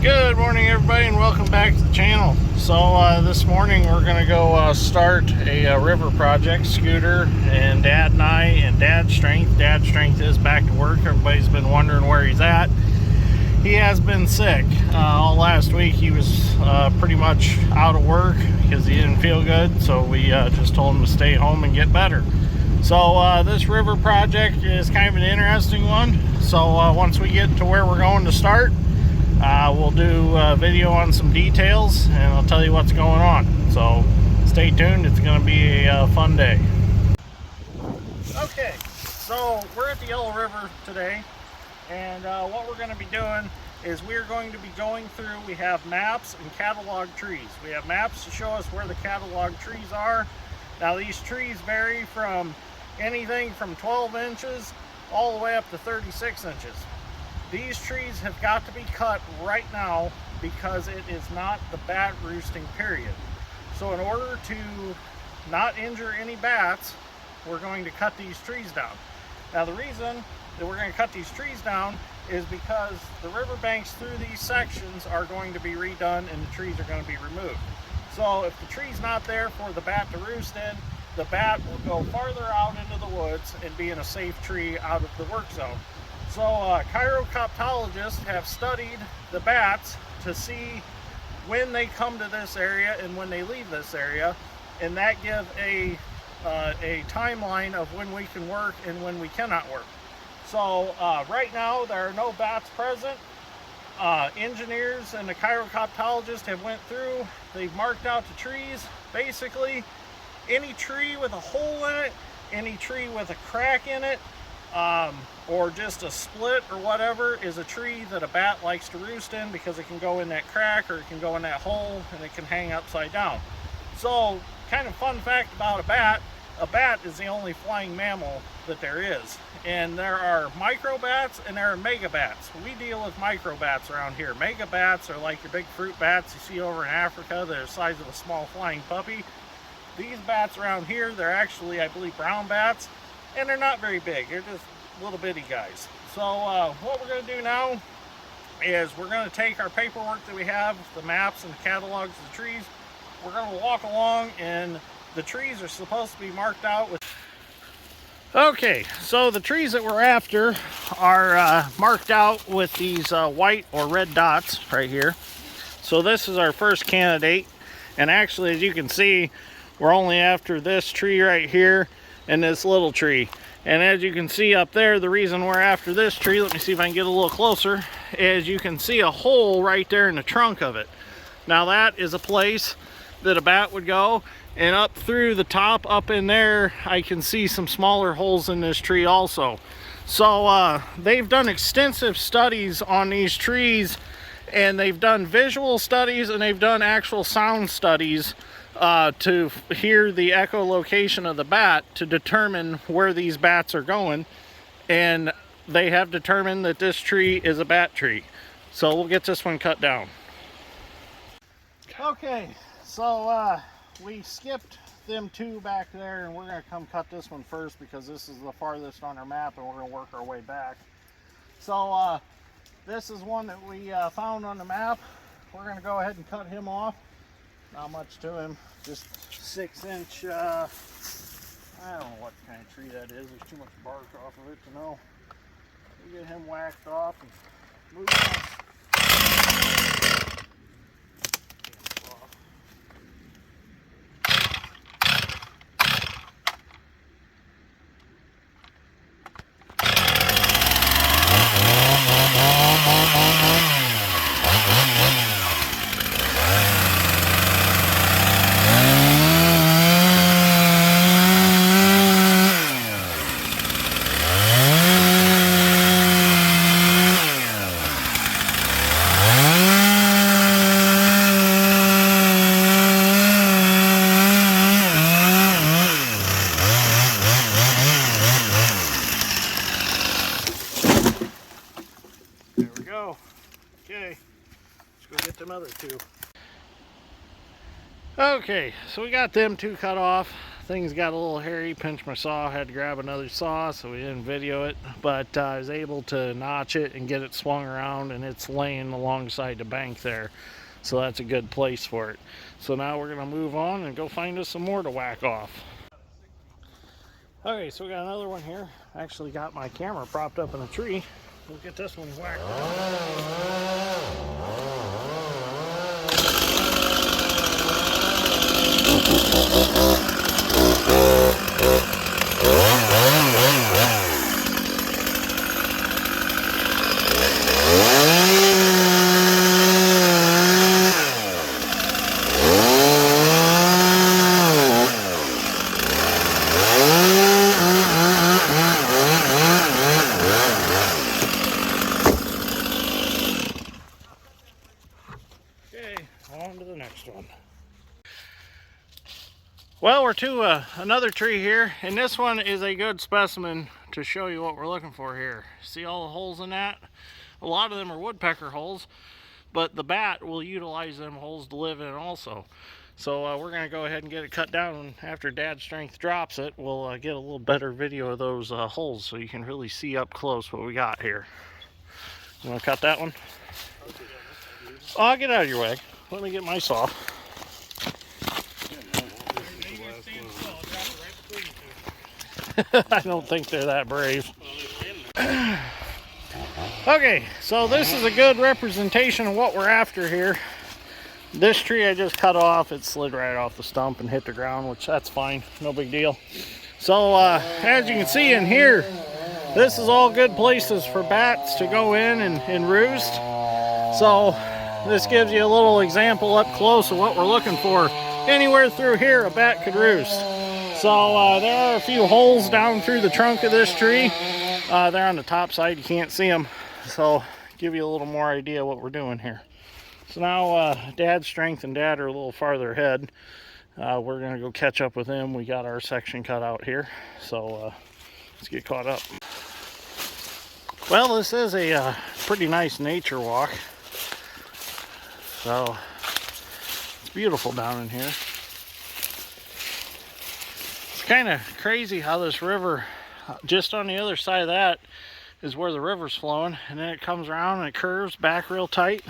Good morning, everybody, and welcome back to the channel. So this morning we're going to go start a river project. Scooter and Dad and I, and Dad's Strength is back to work. Everybody's been wondering where he's at. He has been sick. All last week he was pretty much out of work because he didn't feel good, so we just told him to stay home and get better. So this river project is kind of an interesting one. So once we get to where we're going to start, we'll do a video on some details and I'll tell you what's going on. So stay tuned, it's going to be a fun day. Okay, so we're at the Yellow River today, and what we're going to be doing is we're going to be going through, we have maps and catalog trees. We have maps to show us where the catalog trees are. Now these trees vary from anything from 12 inches all the way up to 36 inches. These trees have got to be cut right now because it is not the bat roosting period. So in order to not injure any bats, we're going to cut these trees down. Now the reason that we're going to cut these trees down is because the riverbanks through these sections are going to be redone and the trees are going to be removed. So if the tree's not there for the bat to roost in, the bat will go farther out into the woods and be in a safe tree out of the work zone. So chiroptologists have studied the bats to see when they come to this area and when they leave this area, and that gives a timeline of when we can work and when we cannot work. So right now there are no bats present. Engineers and the chiroptologists have went through, they've marked out the trees. Basically any tree with a hole in it, any tree with a crack in it, or just a split or whatever, is a tree that a bat likes to roost in because it can go in that crack or it can go in that hole and it can hang upside down. So kind of fun fact about a bat is the only flying mammal that there is. And there are micro bats and there are mega bats. We deal with micro bats around here. Mega bats are like your big fruit bats you see over in Africa. They're the size of a small flying puppy. These bats around here, they're actually, I believe, brown bats. And they're not very big, they're just little bitty guys. So what we're going to do now is we're going to take our paperwork that we have, the maps and the catalogs of the trees. We're going to walk along, and the trees are supposed to be marked out with... Okay, so the trees that we're after are marked out with these white or red dots right here. So this is our first candidate, and actually, as you can see, we're only after this tree right here and this little tree. And as you can see up there, the reason we're after this tree, let me see if I can get a little closer, is you can see a hole right there in the trunk of it. Now that is a place that a bat would go, and up through the top up in there I can see some smaller holes in this tree also. So they've done extensive studies on these trees, and they've done visual studies and they've done actual sound studies to hear the echolocation of the bat to determine where these bats are going, and they have determined that this tree is a bat tree. So we'll get this one cut down. Okay, so we skipped them two back there, and we're going to come cut this one first because this is the farthest on our map and we're going to work our way back. So this is one that we found on the map. We're going to go ahead and cut him off. Not much to him, just 6-inch, I don't know what kind of tree that is. There's too much bark off of it to know. We get him whacked off and move on. Okay, let's go get them other two. Okay, so we got them two cut off. things got a little hairy. Pinched my saw, had to grab another saw, so we didn't video it. But I was able to notch it and get it swung around, and it's laying alongside the bank there. So that's a good place for it. So now we're going to move on and go find us some more to whack off. Okay, so we got another one here. I actually got my camera propped up in a tree. We'll get this one whacked off. On to the next one. Well, we're to another tree here, and this one is a good specimen to show you what we're looking for here. See all the holes in that? A lot of them are woodpecker holes, but the bat will utilize them holes to live in also. So we're going to go ahead and get it cut down, and after Dad's strength drops it, we'll get a little better video of those holes so you can really see up close what we got here. You want to cut that one? Oh, I'll get out of your way. Let me get my saw. I don't think they're that brave. Okay, so this is a good representation of what we're after here. This tree I just cut off, it slid right off the stump and hit the ground, which that's fine, no big deal. So as you can see in here, this is all good places for bats to go in and roost. So this gives you a little example up close of what we're looking for. Anywhere through here a bat could roost. So there are a few holes down through the trunk of this tree. They're on the top side, you can't see them. So give you a little more idea what we're doing here. So now Dad's strength and Dad are a little farther ahead. We're going to go catch up with him. We got our section cut out here. So let's get caught up. Well, this is a pretty nice nature walk. So it's beautiful down in here. It's kind of crazy how this river, just on the other side of that is where the river's flowing, and then it comes around and it curves back real tight,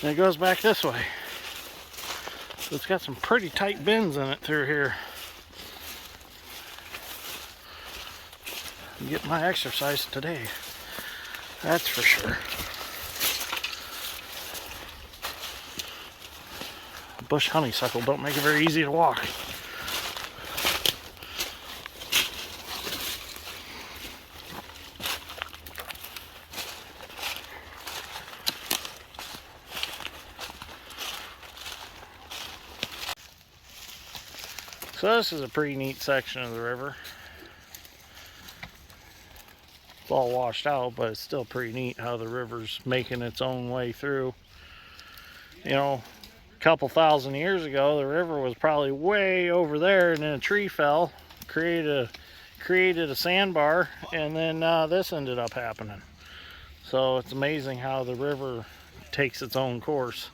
and it goes back this way. So it's got some pretty tight bends in it through here. I'm getting my exercise today, that's for sure. Bush honeysuckle don't make it very easy to walk. So this is a pretty neat section of the river. It's all washed out, but it's still pretty neat how the river's making its own way through. You know, a couple thousand years ago, the river was probably way over there, and then a tree fell, created a sandbar, and then this ended up happening. So it's amazing how the river takes its own course.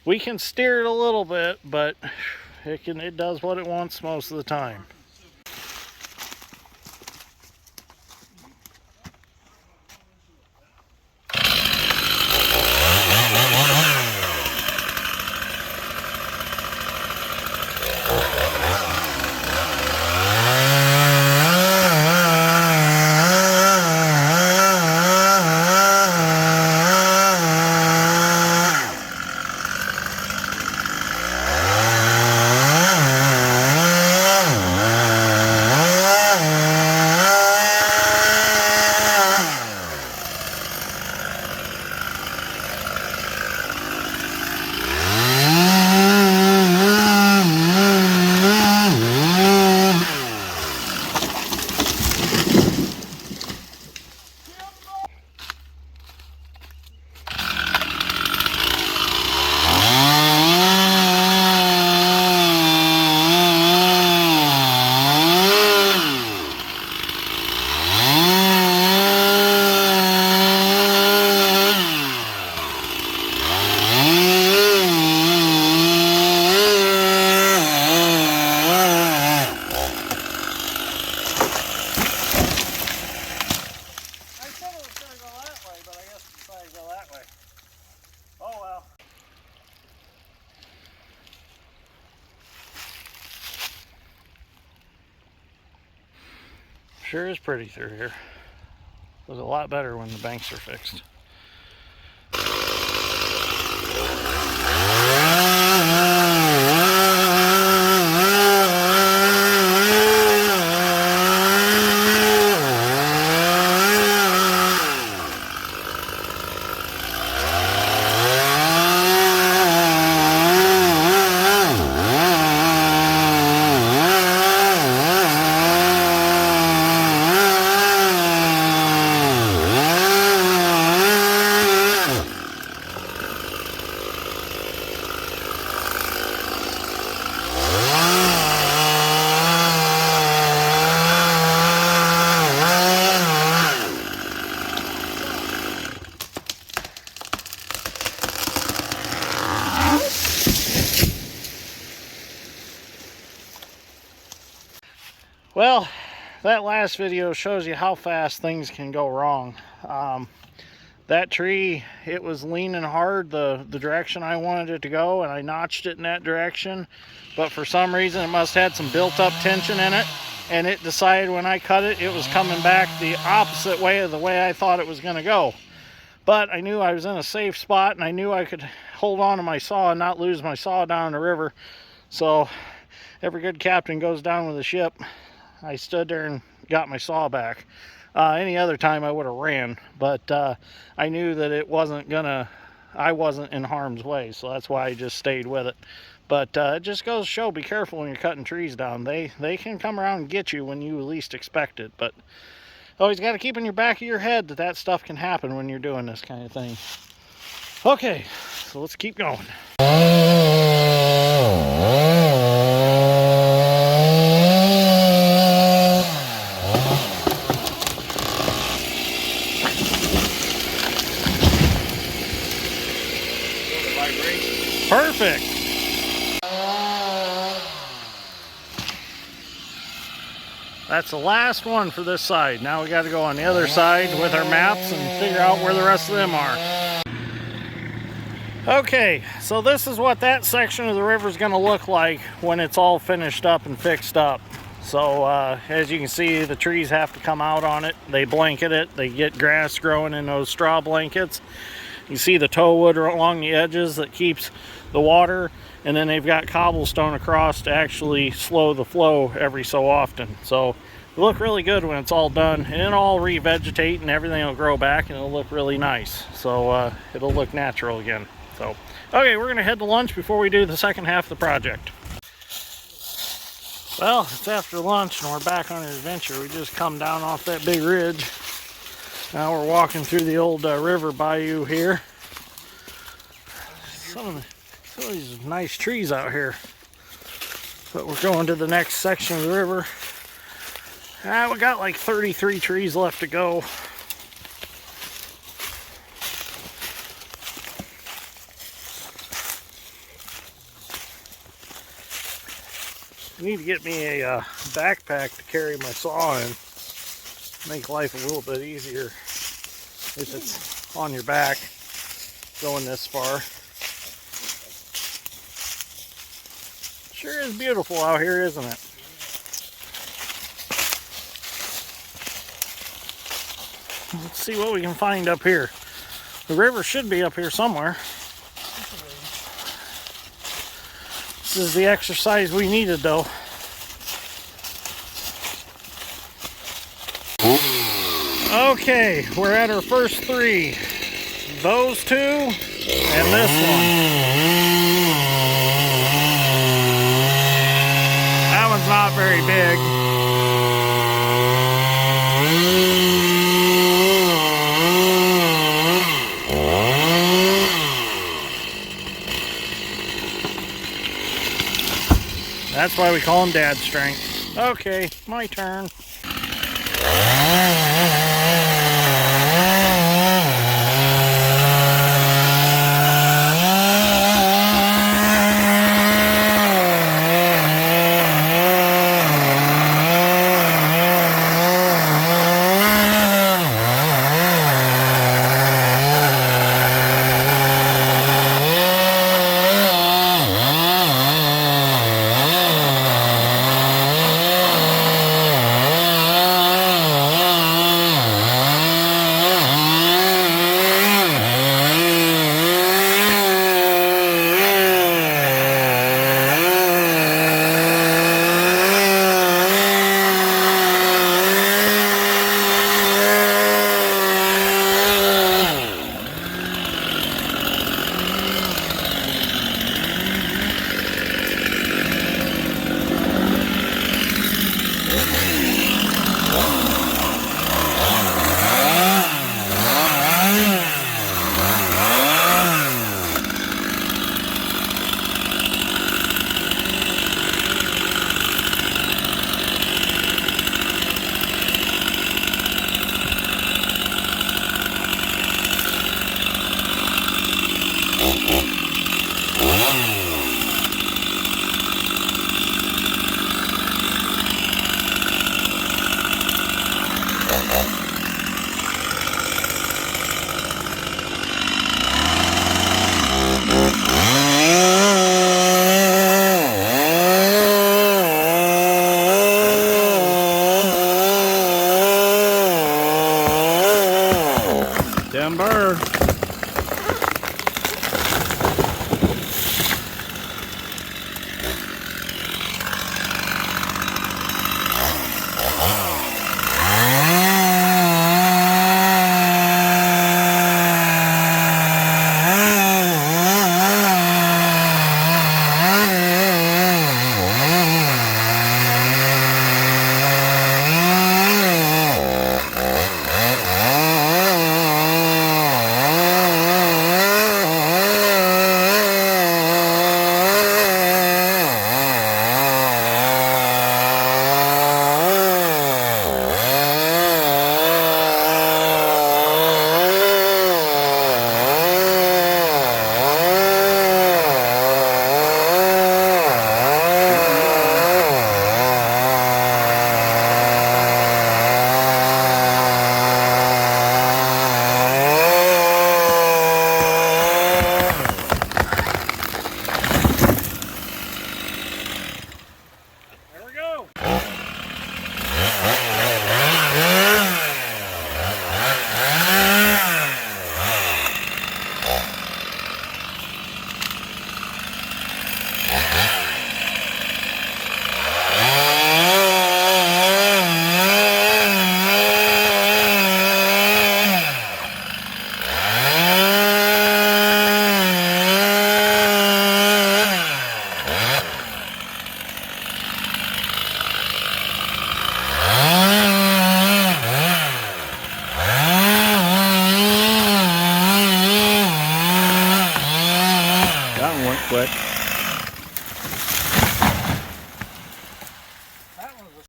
We can steer it a little bit, but it does what it wants most of the time. Oh well. Sure is pretty through here. It was a lot better when the banks are fixed. Well, that last video shows you how fast things can go wrong. That tree, it was leaning hard the direction I wanted it to go, and I notched it in that direction, but for some reason it must have had some built-up tension in it, and it decided when I cut it, it was coming back the opposite way of the way I thought it was going to go. But I knew I was in a safe spot, and I knew I could hold on to my saw and not lose my saw down the river. So every good captain goes down with a ship. I stood there and got my saw back. Any other time I would have ran, but I knew that I wasn't in harm's way, so that's why I just stayed with it. But it just goes to show, be careful when you're cutting trees down. They can come around and get you when you least expect it, but always got to keep in your back of your head that that stuff can happen when you're doing this kind of thing. Okay, so let's keep going. Perfect. That's the last one for this side. Now we got to go on the other side with our maps and figure out where the rest of them are. Okay, so this is what that section of the river is going to look like when it's all finished up and fixed up. So as you can see, the trees have to come out on it. They blanket it. They get grass growing in those straw blankets. You see the tow wood along the edges that keeps the water, and then they've got cobblestone across to actually slow the flow every so often. So it'll look really good when it's all done, and it'll all revegetate and everything will grow back and it'll look really nice. So it'll look natural again. So okay, we're gonna head to lunch before we do the second half of the project. Well, it's after lunch and we're back on an adventure. We just come down off that big ridge. Now we're walking through the old river bayou here. Some of these nice trees out here. But we're going to the next section of the river. We got like 33 trees left to go. I need to get me a backpack to carry my saw in. Make life a little bit easier if it's on your back going this far. Sure is beautiful out here, isn't it? Let's see what we can find up here. The river should be up here somewhere. This is the exercise we needed, though. Okay, we're at our first three. Those two and this one. That one's not very big. That's why we call him Dad Strength. Okay, my turn. Timber. That one went quick. That one was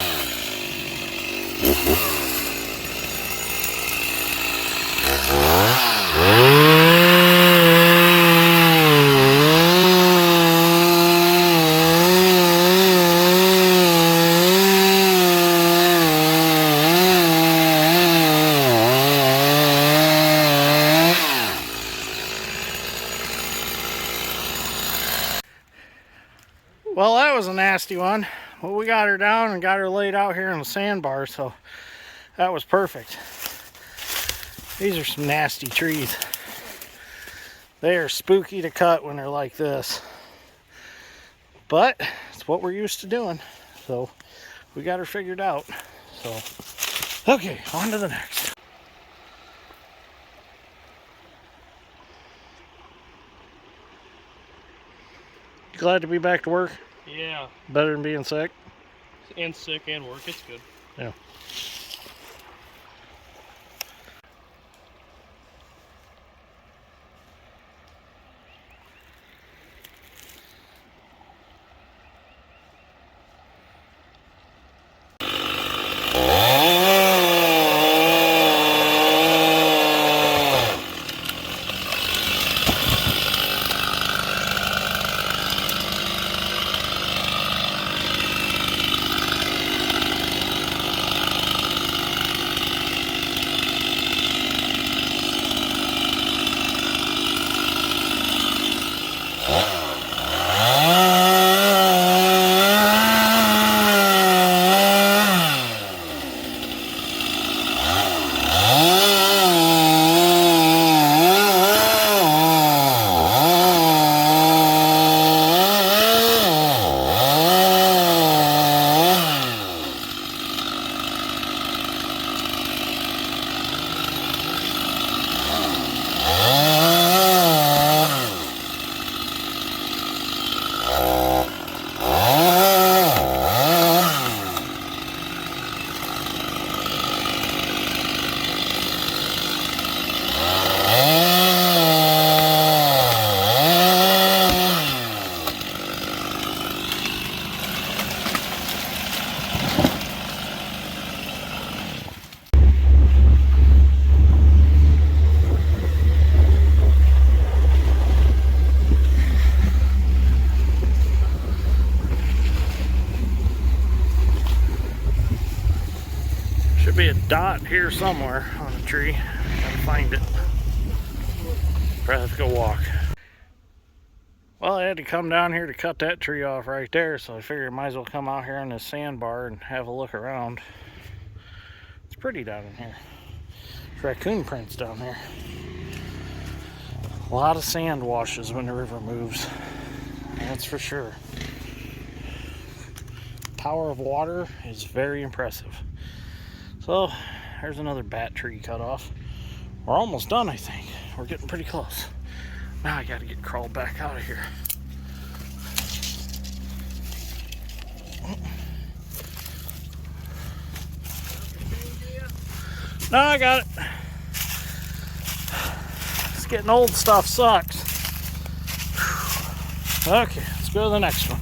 Well, that was a nasty one. Well, we got her down and got her laid out here in the sandbar, so that was perfect. These are some nasty trees. They are spooky to cut when they're like this. But it's what we're used to doing. So we got her figured out. So, okay, on to the next. Glad to be back to work? Yeah. Better than being sick? And sick and work, it's good. Yeah. dot here somewhere on the tree. Gotta find it. Probably have to go walk. Well, I had to come down here to cut that tree off right there, so I figured I might as well come out here on this sandbar and have a look around. It's pretty down in here. There's raccoon prints down there. A lot of sand washes when the river moves. That's for sure. Power of water is very impressive. So, there's another bat tree cut off. We're almost done, I think. We're getting pretty close. Now I gotta get crawled back out of here. No, I got it. It's getting old stuff sucks. Okay, let's go to the next one.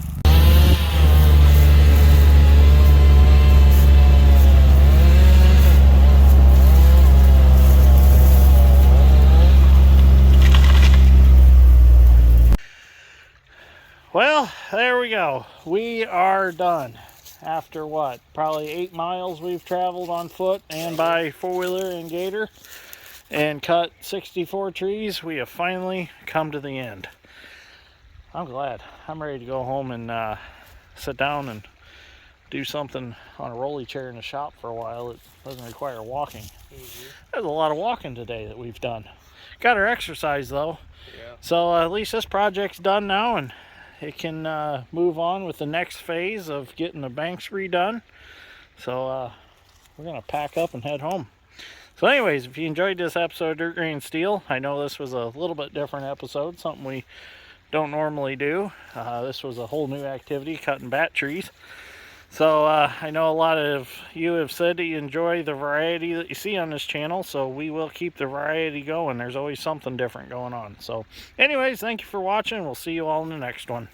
Well, there we go. We are done. After what? Probably 8 miles we've traveled on foot and by four-wheeler and gator and cut 64 trees. We have finally come to the end. I'm glad. I'm ready to go home and sit down and do something on a rolly chair in the shop for a while. It doesn't require walking. There's a lot of walking today that we've done. Got our exercise though. Yeah. So at least this project's done now, and it can move on with the next phase of getting the banks redone. So we're gonna pack up and head home. So anyways, if you enjoyed this episode of Dirt Green Steel, I know this was a little bit different episode, something we don't normally do. This was a whole new activity, cutting bat trees. So I know a lot of you have said that you enjoy the variety that you see on this channel, so we will keep the variety going. There's always something different going on. So anyways, thank you for watching. We'll see you all in the next one.